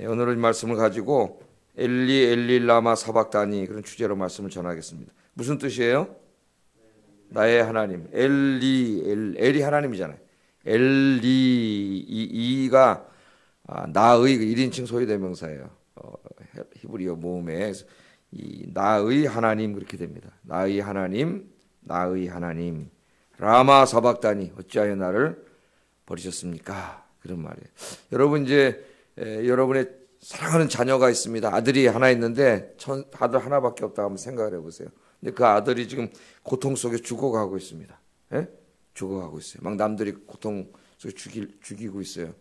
오늘은 이 말씀을 가지고 엘리 엘리 라마 사박다니 그런 주제로 말씀을 전하겠습니다. 무슨 뜻이에요? 나의 하나님. 엘리 하나님이잖아요. 엘리 이가 나의 1인칭 소유대명사예요. 히브리어 모음에 이 나의 하나님 그렇게 됩니다. 나의 하나님, 나의 하나님. 라마 사박다니 어찌하여 나를 버리셨습니까? 그런 말이에요. 여러분 이제 여러분의 사랑하는 자녀가 있습니다. 아들이 하나 있는데 아들 하나밖에 없다 한번 생각을 해보세요. 근데 그 아들이 지금 고통 속에 죽어가고 있습니다. 예? 죽어가고 있어요. 막 남들이 고통 속에 죽이고 있어요.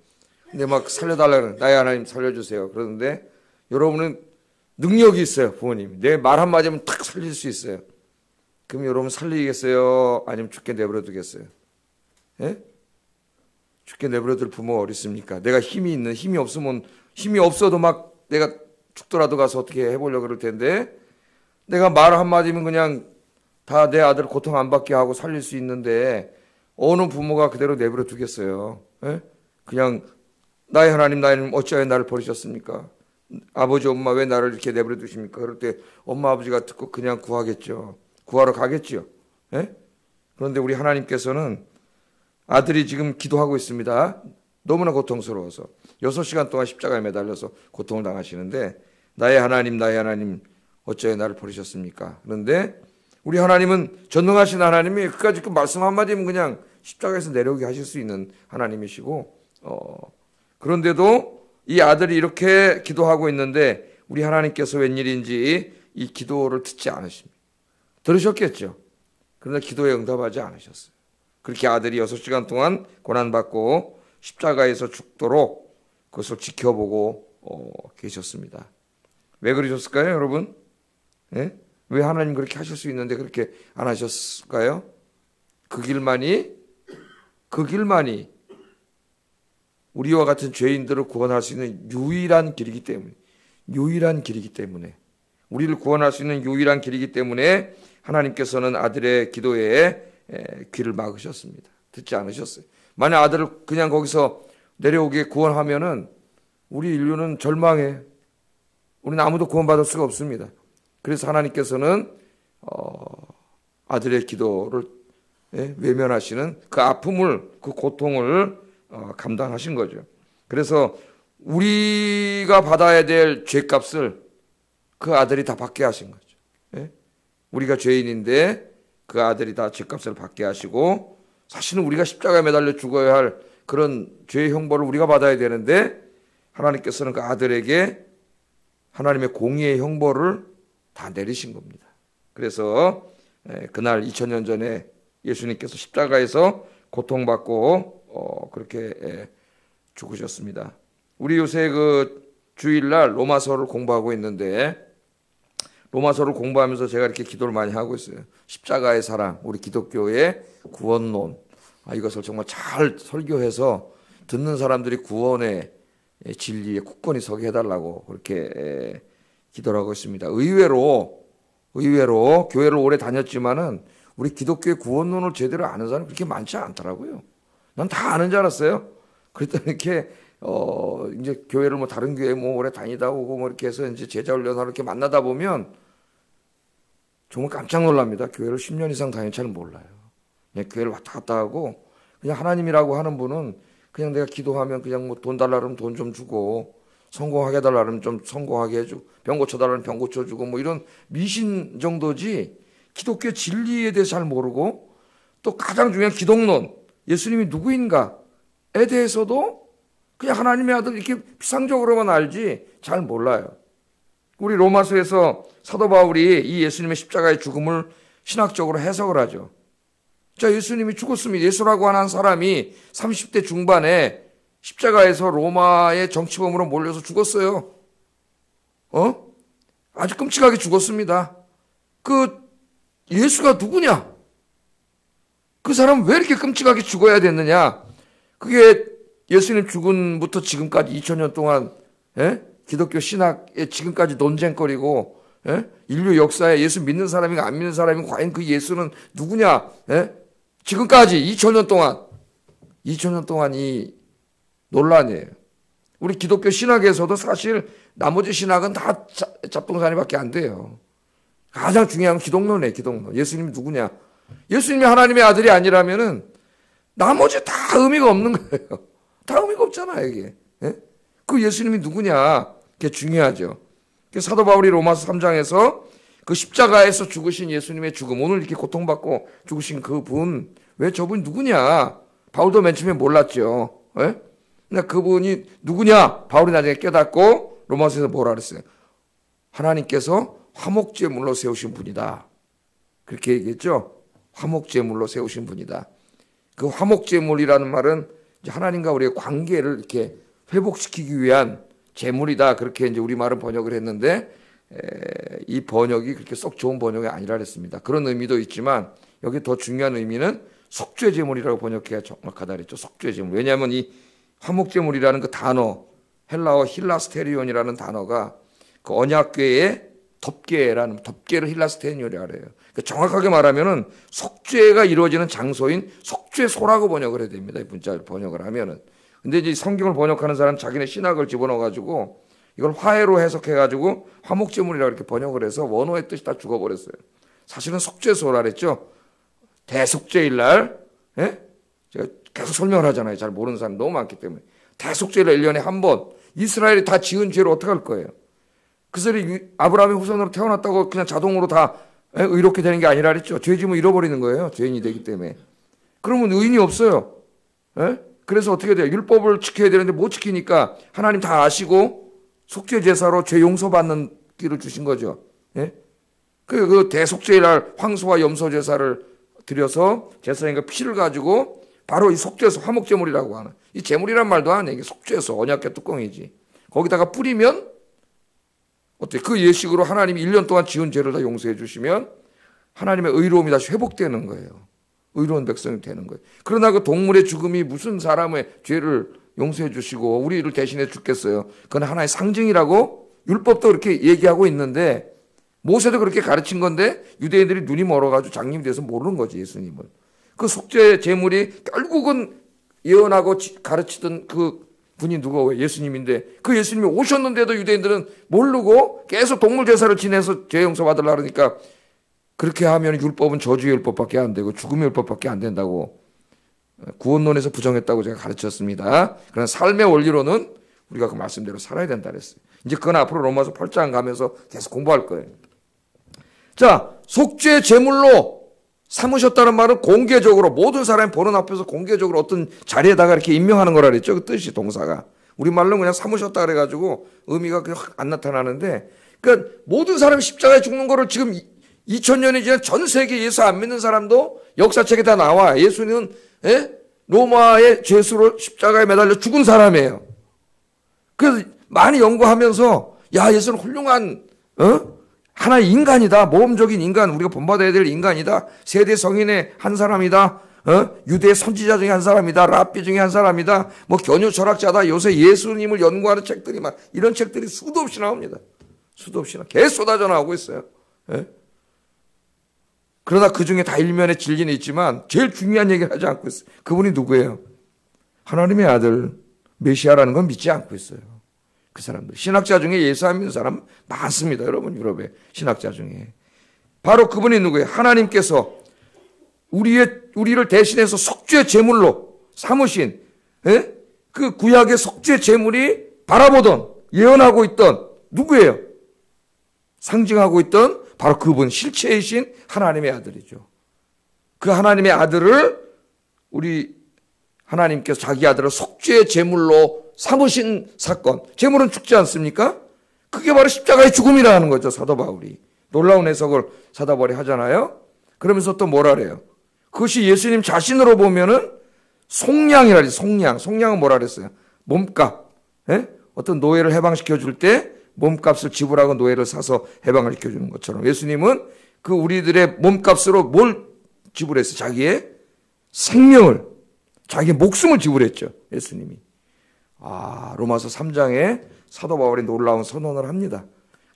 근데 막 살려달라는 나의 하나님 살려주세요. 그러는데 여러분은 능력이 있어요. 부모님. 내 말 한마디면 탁 살릴 수 있어요. 그럼 여러분 살리겠어요? 아니면 죽게 내버려 두겠어요? 예? 죽게 내버려둘 부모가 어디 있습니까? 내가 힘이 없으면 힘이 없어도 막 내가 죽더라도 가서 어떻게 해보려고 그럴 텐데 내가 말 한마디면 그냥 다 내 아들 고통 안 받게 하고 살릴 수 있는데 어느 부모가 그대로 내버려 두겠어요? 예? 그냥 나의 하나님 어찌하여 나를 버리셨습니까? 아버지 엄마 왜 나를 이렇게 내버려 두십니까? 그럴 때 엄마 아버지가 듣고 그냥 구하겠죠. 구하러 가겠죠. 예? 그런데 우리 하나님께서는 아들이 지금 기도하고 있습니다. 너무나 고통스러워서 6시간 동안 십자가에 매달려서 고통을 당하시는데 나의 하나님 어찌하여 나를 버리셨습니까? 그런데 우리 하나님은 전능하신 하나님이 그까짓 그 말씀 한마디면 그냥 십자가에서 내려오게 하실 수 있는 하나님이시고 그런데도 이 아들이 이렇게 기도하고 있는데 우리 하나님께서 웬일인지 이 기도를 듣지 않으십니다. 들으셨겠죠? 그러나 기도에 응답하지 않으셨어요. 그렇게 아들이 6시간 동안 고난받고 십자가에서 죽도록 그것을 지켜보고 계셨습니다. 왜 그러셨을까요, 여러분? 예? 왜 하나님 그렇게 하실 수 있는데 그렇게 안 하셨을까요? 그 길만이 우리와 같은 죄인들을 구원할 수 있는 유일한 길이기 때문에 우리를 구원할 수 있는 유일한 길이기 때문에 하나님께서는 아들의 기도에 귀를 막으셨습니다. 듣지 않으셨어요. 만약 아들을 그냥 거기서 내려오게 구원하면은 우리 인류는 절망해. 우리는 아무도 구원받을 수가 없습니다. 그래서 하나님께서는 아들의 기도를 외면하시는 그 아픔을 그 고통을 감당하신 거죠. 그래서 우리가 받아야 될 죄값을 그 아들이 다 받게 하신 거죠. 예? 우리가 죄인인데 그 아들이 다 죄값을 받게 하시고 사실은 우리가 십자가에 매달려 죽어야 할 그런 죄의 형벌을 우리가 받아야 되는데 하나님께서는 그 아들에게 하나님의 공의의 형벌을 다 내리신 겁니다. 그래서 그날 2000년 전에 예수님께서 십자가에서 고통받고 그렇게 죽으셨습니다. 우리 요새 그 주일날 로마서를 공부하고 있는데 로마서를 공부하면서 제가 이렇게 기도를 많이 하고 있어요. 십자가의 사랑, 우리 기독교의 구원론. 이것을 정말 잘 설교해서 듣는 사람들이 구원의 진리에 굳건히 서게 해달라고 그렇게 기도를 하고 있습니다. 의외로 교회를 오래 다녔지만은 우리 기독교의 구원론을 제대로 아는 사람이 그렇게 많지 않더라고요. 난 다 아는 줄 알았어요. 그랬더니 이렇게 이제 교회를 뭐 다른 교회 뭐 오래 다니다 오고 뭐 이렇게 해서 이제 제자 훈련하러 이렇게 만나다 보면 정말 깜짝 놀랍니다. 교회를 10년 이상 다닌 잘 몰라요. 그냥 교회를 왔다 갔다 하고 그냥 하나님이라고 하는 분은 그냥 내가 기도하면 그냥 뭐 돈 달라 그러면 돈 좀 주고 성공하게 해달라 그러면 좀 성공하게 해주고 병 고쳐달라 그러면 병 고쳐주고 뭐 이런 미신 정도지 기독교 진리에 대해서 잘 모르고 또 가장 중요한 기독론 예수님이 누구인가에 대해서도 그냥 하나님의 아들 이렇게 피상적으로만 알지 잘 몰라요. 우리 로마서에서 사도 바울이 이 예수님의 십자가의 죽음을 신학적으로 해석을 하죠. 자, 예수님이 죽었습니다. 예수라고 하는 사람이 30대 중반에 십자가에서 로마의 정치범으로 몰려서 죽었어요. 아주 끔찍하게 죽었습니다. 그 예수가 누구냐? 그 사람은 왜 이렇게 끔찍하게 죽어야 됐느냐? 그게 예수님 죽음부터 지금까지 2000년 동안 기독교 신학에 지금까지 논쟁거리고 인류 역사에 예수 믿는 사람인가 안 믿는 사람인가 과연 그 예수는 누구냐? 지금까지 2000년 동안 이 논란이에요. 우리 기독교 신학에서도 사실 나머지 신학은 다 잡동사니밖에 안 돼요. 가장 중요한 건 기독론이에요. 기독론. 예수님이 누구냐? 예수님이 하나님의 아들이 아니라면은 나머지 다 의미가 없는 거예요. 다 의미가 없잖아요, 이게. 예? 그 예수님이 누구냐? 그게 중요하죠. 사도 바울이 로마서 3장에서 그 십자가에서 죽으신 예수님의 죽음, 오늘 이렇게 고통받고 죽으신 그분, 왜 저분이 누구냐? 바울도 맨 처음에 몰랐죠. 예? 그러니까 그분이 누구냐? 바울이 나중에 깨닫고 로마서에서 뭐라 그랬어요? 하나님께서 화목제물로 세우신 분이다. 그렇게 얘기했죠. 화목제물로 세우신 분이다. 그 화목제물이라는 말은 이제 하나님과 우리의 관계를 이렇게 회복시키기 위한 제물이다. 그렇게 이제 우리말은 번역을 했는데 이 번역이 그렇게 썩 좋은 번역이 아니라 그랬습니다. 그런 의미도 있지만 여기 더 중요한 의미는 속죄제물이라고 번역해야 정확하다 그랬죠. 속죄제물. 왜냐하면 이 화목제물이라는 그 단어, 헬라어 힐라스테리온이라는 단어가 그 언약궤의 덮개를 힐라스테리온이라고 해요. 그러니까 정확하게 말하면은 속죄가 이루어지는 장소인 속죄소라고 번역을 해야 됩니다. 문자를 번역을 하면은. 근데 이제 성경을 번역하는 사람은 자기네 신학을 집어넣어가지고 이걸 화해로 해석해가지고 화목제물이라고 이렇게 번역을 해서 원어의 뜻이 다 죽어버렸어요. 사실은 속죄소라 그랬죠. 대속죄일 날, 예? 제가 계속 설명을 하잖아요. 잘 모르는 사람 너무 많기 때문에. 대속죄일 날 1년에 한 번, 이스라엘이 다 지은 죄를 어떻게 할 거예요? 그 소리 아브라함의 후손으로 태어났다고 그냥 자동으로 다 의롭게 되는 게 아니라 그랬죠. 죄 지으면 잃어버리는 거예요. 죄인이 되기 때문에. 그러면 의인이 없어요. 예? 그래서 어떻게 돼요? 율법을 지켜야 되는데 못 지키니까 하나님 다 아시고 속죄제사로 죄 용서받는 길을 주신 거죠. 예? 그 대속죄일 날 황소와 염소제사를 드려서 제사장과 피를 가지고 바로 이 속죄소, 화목제물이라고 하는 이 제물이란 말도 안 해. 이게 속죄소, 언약궤 뚜껑이지. 거기다가 뿌리면 어때? 그 예식으로 하나님이 1년 동안 지은 죄를 다 용서해 주시면 하나님의 의로움이 다시 회복되는 거예요. 의로운 백성이 되는 거예요. 그러나 그 동물의 죽음이 무슨 사람의 죄를 용서해 주시고 우리를 대신해 죽겠어요. 그건 하나의 상징이라고 율법도 그렇게 얘기하고 있는데 모세도 그렇게 가르친 건데 유대인들이 눈이 멀어가지고 장님이 돼서 모르는 거지, 예수님을. 그 속죄 제물이 결국은 예언하고 가르치던 그 분이 누구예요? 예수님인데 그 예수님이 오셨는데도 유대인들은 모르고 계속 동물 제사를 지내서 죄 용서 받으려고 그러니까 그렇게 하면 율법은 저주의 율법밖에 안 되고 죽음의 율법밖에 안 된다고 구원론에서 부정했다고 제가 가르쳤습니다. 그러나 삶의 원리로는 우리가 그 말씀대로 살아야 된다 그랬어요. 이제 그건 앞으로 로마서 8장 가면서 계속 공부할 거예요. 자, 속죄 제물로 삼으셨다는 말은 공개적으로 모든 사람이 보는 앞에서 공개적으로 어떤 자리에다가 이렇게 임명하는 거라 그랬죠. 그 뜻이 동사가. 우리말로 그냥 삼으셨다 그래가지고 의미가 그냥 확 안 나타나는데 그러니까 모든 사람이 십자가에 죽는 거를 지금 2000년이 지난 전 세계 예수 안 믿는 사람도 역사책에 다 나와. 예수님은 로마의 죄수로 십자가에 매달려 죽은 사람이에요. 그래서 많이 연구하면서 야, 예수는 훌륭한 하나의 인간이다. 모범적인 인간, 우리가 본받아야 될 인간이다. 세대 성인의 한 사람이다. 유대 선지자 중에 한 사람이다. 랍비 중에 한 사람이다. 뭐 견유 철학자다. 요새 예수님을 연구하는 책들이 막 이런 책들이 수도 없이 나옵니다. 수도 없이 계속 쏟아져 나오고 있어요. 그러나 그 중에 다 일면에 진리는 있지만 제일 중요한 얘기를 하지 않고 있어요. 그분이 누구예요? 하나님의 아들 메시아라는 건 믿지 않고 있어요. 그 사람들. 신학자 중에 예수 안 믿는 사람 많습니다. 여러분 유럽에 신학자 중에. 바로 그분이 누구예요? 하나님께서 우리를 대신해서 속죄 제물로 삼으신 그 구약의 속죄 제물이 바라보던 예언하고 있던 누구예요? 상징하고 있던 바로 그분 실체이신 하나님의 아들이죠. 그 하나님의 아들을 우리 하나님께서 자기 아들을 속죄 제물로 삼으신 사건. 제물은 죽지 않습니까? 그게 바로 십자가의 죽음이라는 거죠. 사도 바울이. 놀라운 해석을 사도 바울이 하잖아요. 그러면서 또 뭐라 그래요? 그것이 예수님 자신으로 보면은 속량이라 그래요. 속량은 뭐라 그랬어요? 몸값. 어떤 노예를 해방시켜 줄 때 몸값을 지불하고 노예를 사서 해방을 시켜주는 것처럼 예수님은 그 우리들의 몸값으로 뭘 지불했어요? 자기의 생명을, 자기의 목숨을 지불했죠. 예수님이. 로마서 3장에 사도 바울이 놀라운 선언을 합니다.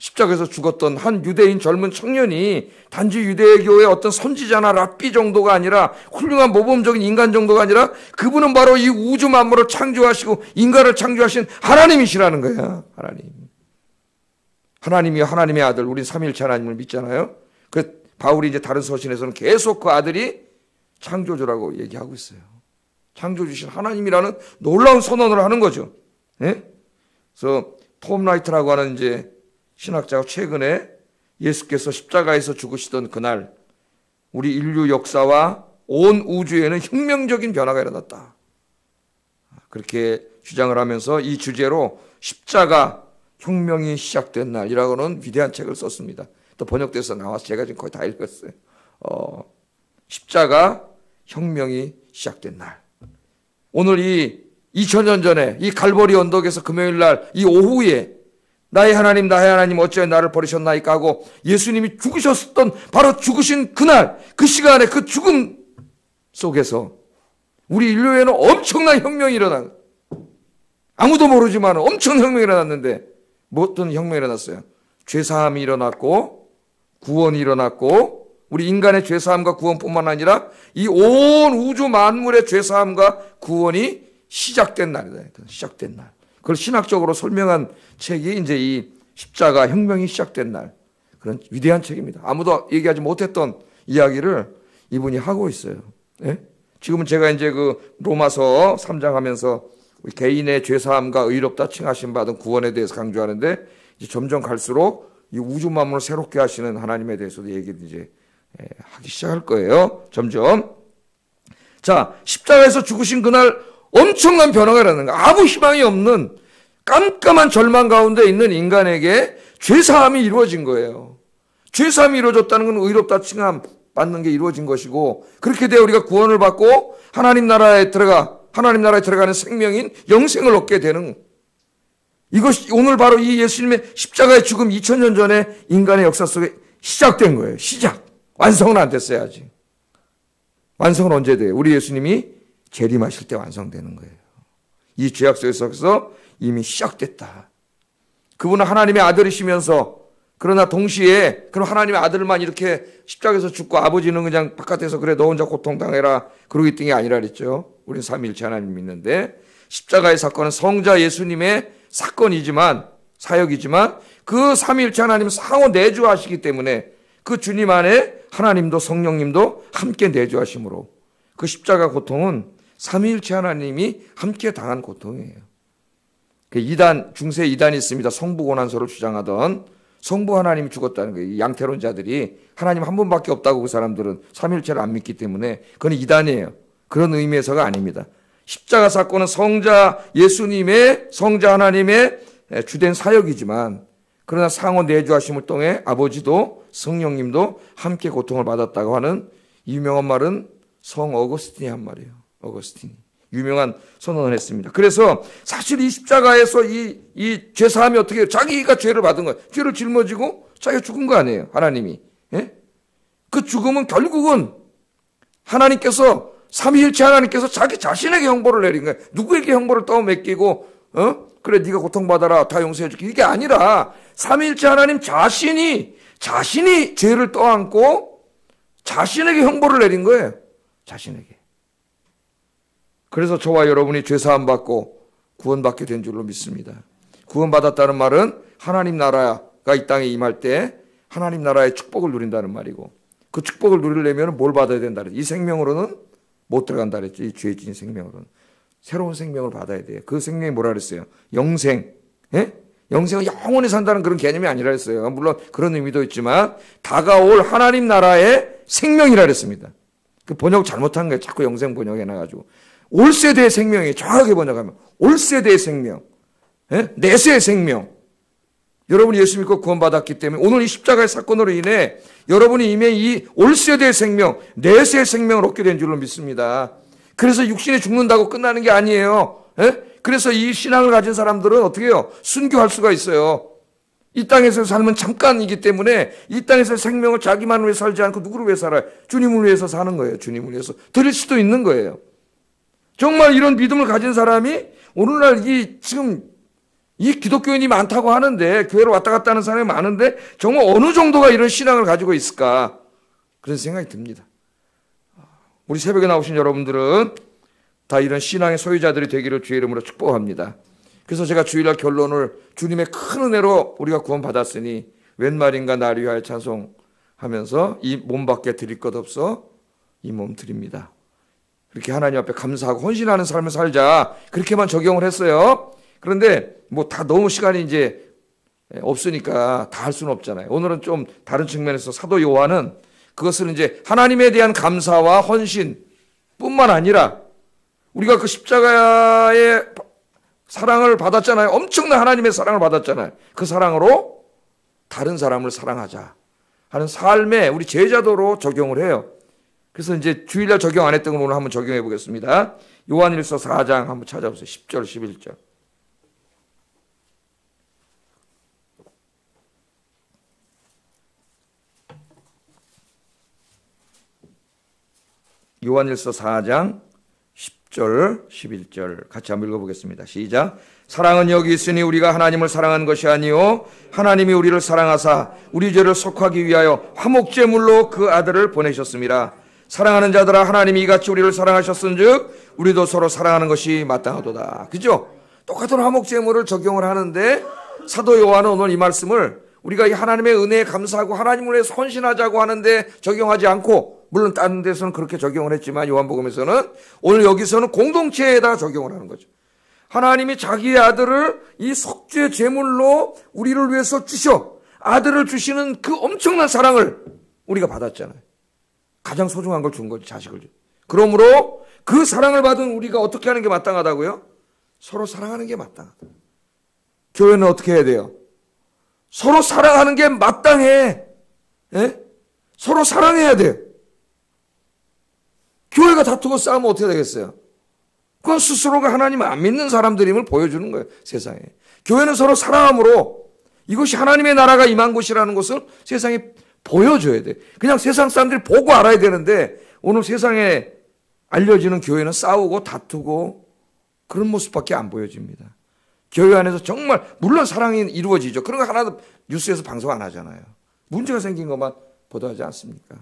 십자가에서 죽었던 한 유대인 젊은 청년이 단지 유대교의 어떤 선지자나 랍비 정도가 아니라 훌륭한 모범적인 인간 정도가 아니라 그분은 바로 이 우주 만물을 창조하시고 인간을 창조하신 하나님이시라는 거야. 하나님이 하나님의 아들, 우리 삼위일체 하나님을 믿잖아요. 그 바울이 이제 다른 서신에서는 계속 그 아들이 창조주라고 얘기하고 있어요. 창조주신 하나님이라는 놀라운 선언을 하는 거죠. 예? 그래서 톰 라이트라고 하는 이제 신학자가 최근에 예수께서 십자가에서 죽으시던 그날 우리 인류 역사와 온 우주에는 혁명적인 변화가 일어났다. 그렇게 주장을 하면서 이 주제로 십자가 혁명이 시작된 날이라고는 위대한 책을 썼습니다. 또 번역돼서 나와서 제가 지금 거의 다 읽었어요. 십자가 혁명이 시작된 날. 오늘 이 2000년 전에 이 갈보리 언덕에서 금요일 날 이 오후에 나의 하나님 어찌하여 나를 버리셨나이까 하고 예수님이 죽으셨던 바로 죽으신 그날 그 시간에 그 죽음 속에서 우리 인류에는 엄청난 혁명이 일어난 아무도 모르지만 엄청난 혁명이 일어났는데 어떤 혁명이 일어났어요? 죄사함이 일어났고 구원이 일어났고 우리 인간의 죄사함과 구원뿐만 아니라 이 온 우주 만물의 죄사함과 구원이 시작된 날이다. 시작된 날. 그걸 신학적으로 설명한 책이 이제 이 십자가 혁명이 시작된 날. 그런 위대한 책입니다. 아무도 얘기하지 못했던 이야기를 이분이 하고 있어요. 예? 지금은 제가 이제 그 로마서 3장 하면서 개인의 죄사함과 의롭다 칭하심 받은 구원에 대해서 강조하는데 이제 점점 갈수록 이 우주 만물을 새롭게 하시는 하나님에 대해서도 얘기를 이제 하기 시작할 거예요. 점점. 자, 십자가에서 죽으신 그날 엄청난 변화가 일어나는 거예요. 아무 희망이 없는 깜깜한 절망 가운데 있는 인간에게 죄사함이 이루어진 거예요. 죄사함이 이루어졌다는 건 의롭다 칭함 받는 게 이루어진 것이고 그렇게 되어 우리가 구원을 받고 하나님 나라에 들어가는 생명인 영생을 얻게 되는 이것이 오늘 바로 이 예수님의 십자가의 죽음 2000년 전에 인간의 역사 속에 시작된 거예요. 시작. 완성은 안 됐어요. 아직. 완성은 언제 돼요? 우리 예수님이 재림하실 때 완성되는 거예요. 이 죄악 속에서 이미 시작됐다. 그분은 하나님의 아들이시면서 그러나 동시에 그럼 하나님의 아들만 이렇게 십자가에서 죽고 아버지는 그냥 바깥에서 그래 너 혼자 고통당해라 그러고 있던 게 아니라 그랬죠. 우리는 삼위일체 하나님 믿는데 십자가의 사건은 성자 예수님의 사건이지만 사역이지만 그 삼위일체 하나님은 상호 내주하시기 때문에 그 주님 안에 하나님도 성령님도 함께 내주하심으로 그 십자가 고통은 삼위일체 하나님이 함께 당한 고통이에요. 그 중세 이단이 있습니다. 성부고난설을 주장하던 성부 하나님이 죽었다는 거예요. 양태론자들이 하나님 한 분밖에 없다고 그 사람들은 삼위일체를 안 믿기 때문에 그건 이단이에요. 그런 의미에서가 아닙니다. 십자가 사건은 성자 예수님의 성자 하나님의 주된 사역이지만 그러나 상호 내주하심을 통해 아버지도 성령님도 함께 고통을 받았다고 하는 유명한 말은 성 어거스틴이 한 말이에요. 어거스틴이 유명한 선언을 했습니다. 그래서 사실 이 십자가에서 이 죄사함이 어떻게 해요? 자기가 죄를 받은 거예요. 죄를 짊어지고 자기가 죽은 거 아니에요. 하나님이. 예? 그 죽음은 결국은 하나님께서 삼위일체 하나님께서 자기 자신에게 형벌을 내린 거예요. 누구에게 형벌을 떠맡기고 그래 네가 고통받아라 다 용서해 줄게 이게 아니라 삼위일체 하나님 자신이 죄를 떠안고 자신에게 형벌을 내린 거예요. 자신에게. 그래서 저와 여러분이 죄사함 받고 구원받게 된 줄로 믿습니다. 구원받았다는 말은 하나님 나라가 이 땅에 임할 때 하나님 나라의 축복을 누린다는 말이고 그 축복을 누리려면 뭘 받아야 된다 그랬죠. 이 생명으로는 못 들어간다 그랬죠. 이 죄 지은 생명으로는. 새로운 생명을 받아야 돼요. 그 생명이 뭐라 그랬어요? 영생. 예? 영생은 영원히 산다는 그런 개념이 아니라 했어요. 물론 그런 의미도 있지만 다가올 하나님 나라의 생명이라 그랬습니다. 그 번역 잘못한 거예요. 자꾸 영생 번역해놔가지고. 올 세대의 생명이 정확하게 번역하면 올 세대의 생명. 예? 내세의 생명. 여러분이 예수 믿고 구원받았기 때문에 오늘 이 십자가의 사건으로 인해 여러분이 이미 이 올 세대의 생명, 내세의 생명을 얻게 된 줄로 믿습니다. 그래서 육신이 죽는다고 끝나는 게 아니에요. 예? 그래서 이 신앙을 가진 사람들은 어떻게 해요? 순교할 수가 있어요. 이 땅에서 삶은 잠깐이기 때문에 이 땅에서 생명을 자기만을 위해 살지 않고 누구를 위해 살아요? 주님을 위해서 사는 거예요. 주님을 위해서. 드릴 수도 있는 거예요. 정말 이런 믿음을 가진 사람이 오늘날 이 지금 이 기독교인이 많다고 하는데, 교회로 왔다 갔다 하는 사람이 많은데 정말 어느 정도가 이런 신앙을 가지고 있을까, 그런 생각이 듭니다. 우리 새벽에 나오신 여러분들은 다 이런 신앙의 소유자들이 되기를 주의 이름으로 축복합니다. 그래서 제가 주일날 결론을 주님의 큰 은혜로 우리가 구원받았으니 웬 말인가 나를 위하여 찬송하면서 이 몸밖에 드릴 것 없어 이 몸 드립니다. 그렇게 하나님 앞에 감사하고 헌신하는 삶을 살자, 그렇게만 적용을 했어요. 그런데 뭐 다 너무 시간이 이제 없으니까 다 할 수는 없잖아요. 오늘은 좀 다른 측면에서 사도 요한은 그것을 이제 하나님에 대한 감사와 헌신 뿐만 아니라 우리가 그 십자가의 사랑을 받았잖아요. 엄청난 하나님의 사랑을 받았잖아요. 그 사랑으로 다른 사람을 사랑하자 하는 삶에 우리 제자도로 적용을 해요. 그래서 이제 주일날 적용 안 했던 걸 오늘 한번 적용해 보겠습니다. 요한일서 4장 한번 찾아보세요. 10절, 11절. 요한일서 4장 10절, 11절 같이 한번 읽어보겠습니다. 시작. 사랑은 여기 있으니 우리가 하나님을 사랑한 것이 아니요 하나님이 우리를 사랑하사 우리 죄를 속하기 위하여 화목제물로 그 아들을 보내셨습니다. 사랑하는 자들아, 하나님이 이같이 우리를 사랑하셨은즉 우리도 서로 사랑하는 것이 마땅하도다. 그죠? 똑같은 화목제물을 적용을 하는데 사도 요한은 오늘 이 말씀을 우리가 이 하나님의 은혜에 감사하고 하나님을 위해서 헌신하자고 하는데 적용하지 않고, 물론 다른 데서는 그렇게 적용을 했지만 요한복음에서는 오늘 여기서는 공동체에다 적용을 하는 거죠. 하나님이 자기의 아들을 이 속죄 제물로 우리를 위해서 주셔, 아들을 주시는 그 엄청난 사랑을 우리가 받았잖아요. 가장 소중한 걸 준 거지, 자식을 준. 그러므로 그 사랑을 받은 우리가 어떻게 하는 게 마땅하다고요? 서로 사랑하는 게 마땅하다. 교회는 어떻게 해야 돼요? 서로 사랑하는 게 마땅해. 예? 서로 사랑해야 돼요. 교회가 다투고 싸우면 어떻게 되겠어요? 그건 스스로가 하나님을 안 믿는 사람들임을 보여주는 거예요, 세상에. 교회는 서로 사랑함으로 이것이 하나님의 나라가 임한 곳이라는 것을 세상에 보여줘야 돼. 그냥 세상 사람들이 보고 알아야 되는데 오늘 세상에 알려지는 교회는 싸우고 다투고 그런 모습밖에 안 보여집니다. 교회 안에서 정말 물론 사랑이 이루어지죠. 그런 거 하나도 뉴스에서 방송 안 하잖아요. 문제가 생긴 것만 보도하지 않습니까?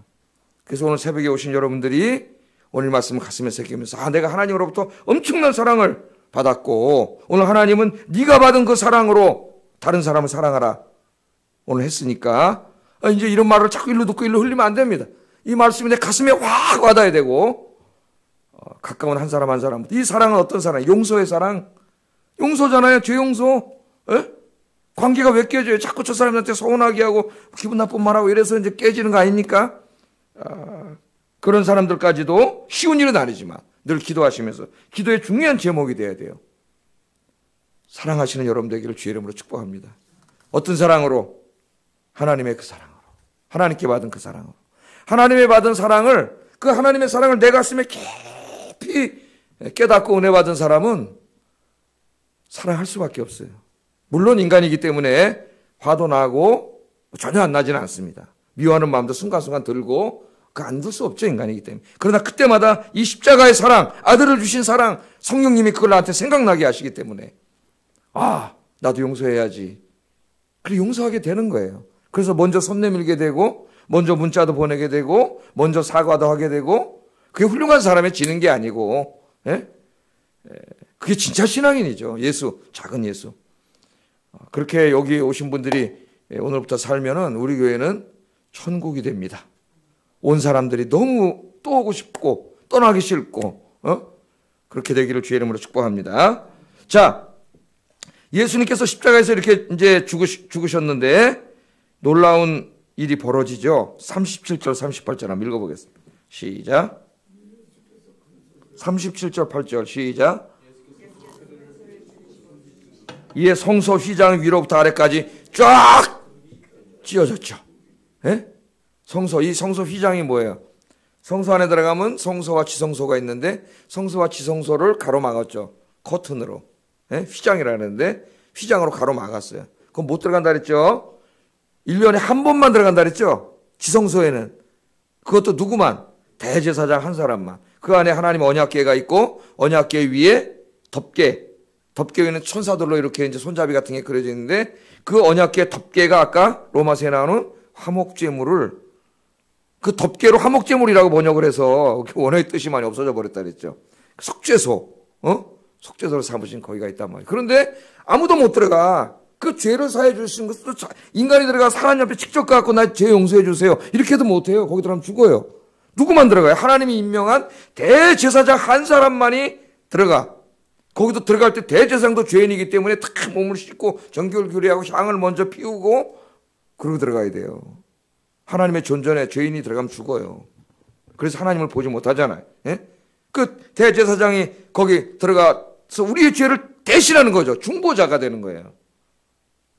그래서 오늘 새벽에 오신 여러분들이 오늘 말씀을 가슴에 새기면서 내가 하나님으로부터 엄청난 사랑을 받았고 오늘 하나님은 네가 받은 그 사랑으로 다른 사람을 사랑하라 오늘 했으니까 이제 이런 말을 자꾸 일로 듣고 일로 흘리면 안 됩니다. 이 말씀이 내 가슴에 확 와닿아야 되고 가까운 한 사람 한 사람, 이 사랑은 어떤 사랑? 용서의 사랑. 용서잖아요. 죄 용서. 에? 관계가 왜 깨져요? 자꾸 저 사람한테 서운하게 하고 기분 나쁜 말하고 이래서 이제 깨지는 거 아닙니까? 그런 사람들까지도 쉬운 일은 아니지만 늘 기도하시면서 기도의 중요한 제목이 돼야 돼요. 사랑하시는 여러분 되기를 주의 이름으로 축복합니다. 어떤 사랑으로? 하나님의 그 사랑으로. 하나님께 받은 그 사랑으로. 하나님의 받은 사랑을, 그 하나님의 사랑을 내 가슴에 깊이 깨닫고 은혜 받은 사람은 사랑할 수밖에 없어요. 물론 인간이기 때문에 화도 나고 전혀 안 나지는 않습니다. 미워하는 마음도 순간순간 들고 안 둘 수 없죠, 인간이기 때문에. 그러나 그때마다 이 십자가의 사랑, 아들을 주신 사랑, 성령님이 그걸 나한테 생각나게 하시기 때문에 나도 용서해야지. 그래 용서하게 되는 거예요. 그래서 먼저 손 내밀게 되고 먼저 문자도 보내게 되고 먼저 사과도 하게 되고 그게 훌륭한 사람이 지는 게 아니고 그게 진짜 신앙인이죠. 예수, 작은 예수. 그렇게 여기 오신 분들이 오늘부터 살면은 우리 교회는 천국이 됩니다. 온 사람들이 너무 또 오고 싶고 떠나기 싫고 그렇게 되기를 주의 이름으로 축복합니다. 자, 예수님께서 십자가에서 이렇게 이제 죽으셨는데 놀라운 일이 벌어지죠. 37절 38절 한번 읽어보겠습니다. 시작. 37절 8절 시작. 이에 성소 휘장 위로부터 아래까지 쫙 찢어졌죠. 예? 이 성소 휘장이 뭐예요? 성소 안에 들어가면 성소와 지성소가 있는데 성소와 지성소를 가로막았죠. 커튼으로. 예? 휘장이라는데 휘장으로 가로막았어요. 그럼 못 들어간다 그랬죠? 1년에 한 번만 들어간다 그랬죠? 지성소에는. 그것도 누구만? 대제사장 한 사람만. 그 안에 하나님 언약궤가 있고 언약궤 위에 덮개, 덮개에는 천사들로 이렇게 이제 손잡이 같은 게 그려져 있는데 그 언약궤 덮개가 아까 로마서에 나오는 화목제물을 그 덮개로 화목제물이라고 번역을 해서 원어의 뜻이 많이 없어져 버렸다 그랬죠. 속죄소, 속죄소로 삼으신 거기가 있단 말이에요. 그런데 아무도 못 들어가. 그 죄를 사해 주신 것도 인간이 들어가 하나님 앞에 직접 가갖고 나 죄 용서해 주세요. 이렇게 해도 못 해요. 거기 들어가면 죽어요. 누구만 들어가요? 하나님이 임명한 대제사장 한 사람만이 들어가. 거기도 들어갈 때 대제사장도 죄인이기 때문에 탁 몸을 씻고 정결 규례하고 향을 먼저 피우고 그러고 들어가야 돼요. 하나님의 존전에 죄인이 들어가면 죽어요. 그래서 하나님을 보지 못하잖아요. 예? 그 대제사장이 거기 들어가서 우리의 죄를 대신하는 거죠. 중보자가 되는 거예요.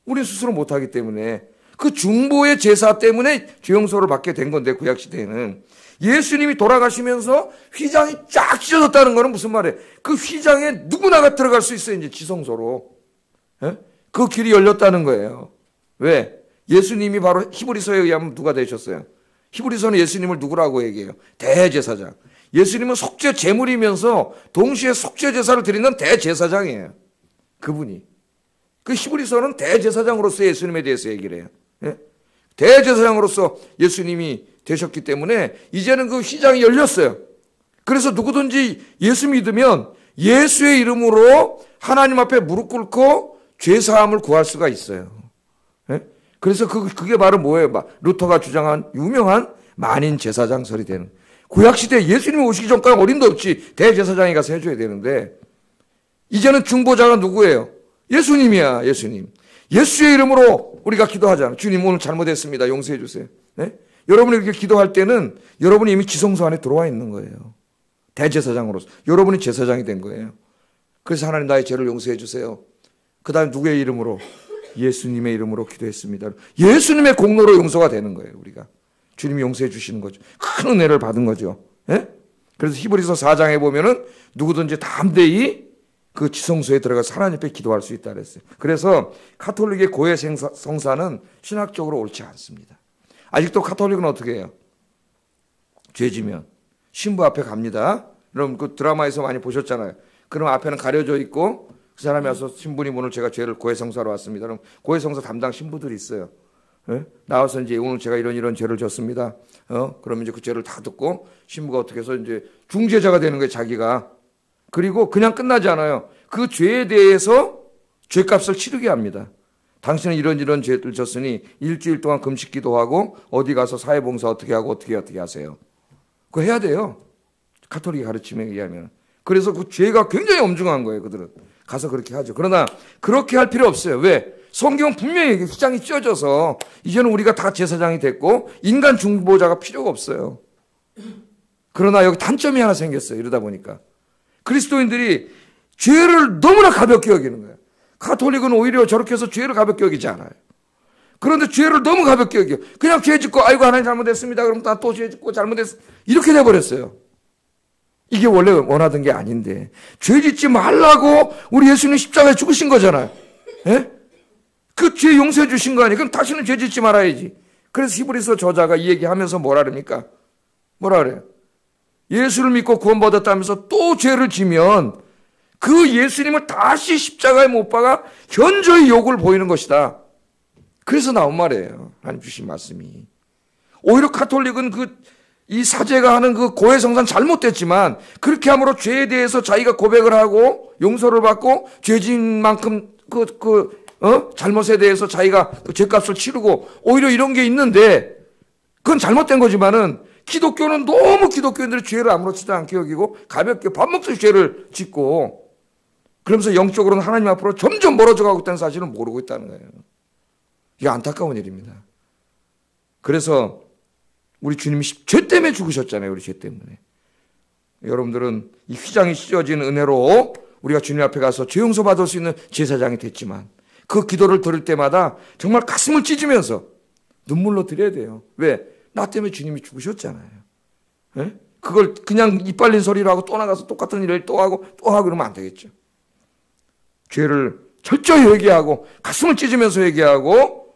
우리는 스스로 못하기 때문에 그 중보의 제사 때문에 죄 용서를 받게 된 건데 구약시대에는 예수님이 돌아가시면서 휘장이 쫙 찢어졌다는 거는 무슨 말이에요? 그 휘장에 누구나가 들어갈 수 있어요. 이제 지성소로. 예? 그 길이 열렸다는 거예요. 왜? 예수님이 바로 히브리서에 의하면 누가 되셨어요? 히브리서는 예수님을 누구라고 얘기해요? 대제사장. 예수님은 속죄 제물이면서 동시에 속죄 제사를 드리는 대제사장이에요. 그분이. 그 히브리서는 대제사장으로서 예수님에 대해서 얘기를 해요. 예? 대제사장으로서 예수님이 되셨기 때문에 이제는 그 휘장이 열렸어요. 그래서 누구든지 예수 믿으면 예수의 이름으로 하나님 앞에 무릎 꿇고 죄사함을 구할 수가 있어요. 예? 그래서 그게 바로 뭐예요? 루터가 주장한 유명한 만인 제사장설이 되는. 구약시대 예수님이 오시기 전까지 어림도 없이 대제사장이 가서 해줘야 되는데 이제는 중보자가 누구예요? 예수님이야. 예수님. 예수의 이름으로 우리가 기도하잖아요. 주님 오늘 잘못했습니다. 용서해 주세요. 네? 여러분이 이렇게 기도할 때는 여러분이 이미 지성소 안에 들어와 있는 거예요. 대제사장으로서. 여러분이 제사장이 된 거예요. 그래서 하나님 나의 죄를 용서해 주세요. 그 다음에 누구의 이름으로? 예수님의 이름으로 기도했습니다. 예수님의 공로로 용서가 되는 거예요. 우리가. 주님이 용서해 주시는 거죠. 큰 은혜를 받은 거죠. 예? 그래서 히브리서 4장에 보면은 누구든지 담대히 그 지성소에 들어가서 하나님 앞에 기도할 수 있다 그랬어요. 그래서 카톨릭의 고해 성사는 신학적으로 옳지 않습니다. 아직도 카톨릭은 어떻게 해요? 죄지면 신부 앞에 갑니다. 여러분 그 드라마에서 많이 보셨잖아요. 그럼 앞에는 가려져 있고 그 사람이 와서 신부님 오늘 제가 죄를 고해 성사로 왔습니다. 그럼 고해 성사 담당 신부들이 있어요. 예? 나와서 이제 오늘 제가 이런 죄를 졌습니다. 그러면 이제 그 죄를 다 듣고 신부가 어떻게 해서 이제 중재자가 되는 거예요, 자기가. 그리고 그냥 끝나지 않아요. 그 죄에 대해서 죄값을 치르게 합니다. 당신은 이런 죄를 졌으니 일주일 동안 금식 기도하고 어디 가서 사회봉사 어떻게 하고 어떻게 하세요. 그거 해야 돼요. 카톨릭 가르침에 의하면. 그래서 그 죄가 굉장히 엄중한 거예요, 그들은. 가서 그렇게 하죠. 그러나 그렇게 할 필요 없어요. 왜? 성경은 분명히 휘장이 찢어져서 이제는 우리가 다 제사장이 됐고 인간 중보자가 필요가 없어요. 그러나 여기 단점이 하나 생겼어요. 이러다 보니까. 그리스도인들이 죄를 너무나 가볍게 여기는 거예요. 가톨릭은 오히려 저렇게 해서 죄를 가볍게 여기지 않아요. 그런데 죄를 너무 가볍게 여겨. 그냥 죄 짓고 아이고 하나님 잘못했습니다. 그럼 나 또 죄 짓고 잘못했어. 이렇게 돼버렸어요. 이게 원래 원하던 게 아닌데 죄 짓지 말라고 우리 예수님 십자가에 죽으신 거잖아요. 예? 그 죄 용서해 주신 거 아니에요. 그럼 다시는 죄 짓지 말아야지. 그래서 히브리서 저자가 이 얘기하면서 뭐라 그럽니까? 뭐라 그래요? 예수를 믿고 구원받았다면서 또 죄를 지면 그 예수님을 다시 십자가에 못 박아 현저히 욕을 보이는 것이다. 그래서 나온 말이에요. 하나님 주신 말씀이. 오히려 카톨릭은 이 사제가 하는 그 고해 성사는 잘못됐지만 그렇게 함으로 죄에 대해서 자기가 고백을 하고 용서를 받고 죄진 만큼 잘못에 대해서 자기가 그 죄값을 치르고 오히려 이런 게 있는데 그건 잘못된 거지만은 기독교는 너무 기독교인들이 죄를 아무렇지도 않게 여기고 가볍게 밥 먹듯이 죄를 짓고 그러면서 영적으로는 하나님 앞으로 점점 멀어져 가고 있다는 사실을 모르고 있다는 거예요. 이게 안타까운 일입니다. 그래서 우리 주님이 죄 때문에 죽으셨잖아요. 우리 죄 때문에. 여러분들은 이 휘장이 찢어진 은혜로 우리가 주님 앞에 가서 죄 용서 받을 수 있는 제사장이 됐지만 그 기도를 들을 때마다 정말 가슴을 찢으면서 눈물로 드려야 돼요. 왜? 나 때문에 주님이 죽으셨잖아요. 예? 그걸 그냥 입 빨린 소리로 하고 또 나가서 똑같은 일을 또 하고 그러면 안 되겠죠. 죄를 철저히 회개하고 가슴을 찢으면서 회개하고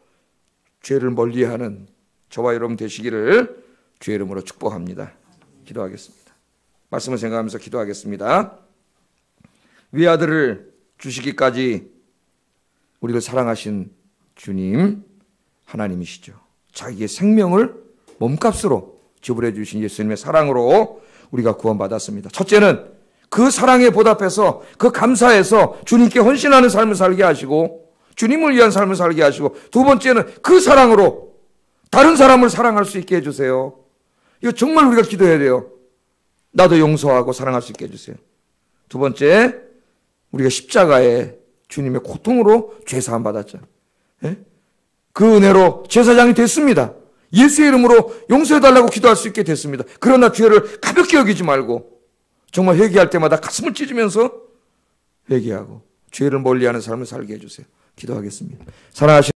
죄를 멀리하는 저와 여러분 되시기를 주의 이름으로 축복합니다. 기도하겠습니다. 말씀을 생각하면서 기도하겠습니다. 외아들을 주시기까지 우리를 사랑하신 주님 하나님이시죠. 자기의 생명을 몸값으로 지불해 주신 예수님의 사랑으로 우리가 구원받았습니다. 첫째는 그 사랑에 보답해서 그 감사해서 주님께 헌신하는 삶을 살게 하시고 주님을 위한 삶을 살게 하시고, 두 번째는 그 사랑으로 다른 사람을 사랑할 수 있게 해주세요. 이거 정말 우리가 기도해야 돼요. 나도 용서하고 사랑할 수 있게 해주세요. 두 번째, 우리가 십자가에 주님의 고통으로 죄사함 받았잖아요. 예? 그 은혜로 제사장이 됐습니다. 예수의 이름으로 용서해달라고 기도할 수 있게 됐습니다. 그러나 죄를 가볍게 여기지 말고 정말 회개할 때마다 가슴을 찢으면서 회개하고 죄를 멀리하는 삶을 살게 해주세요. 기도하겠습니다. 사랑하시는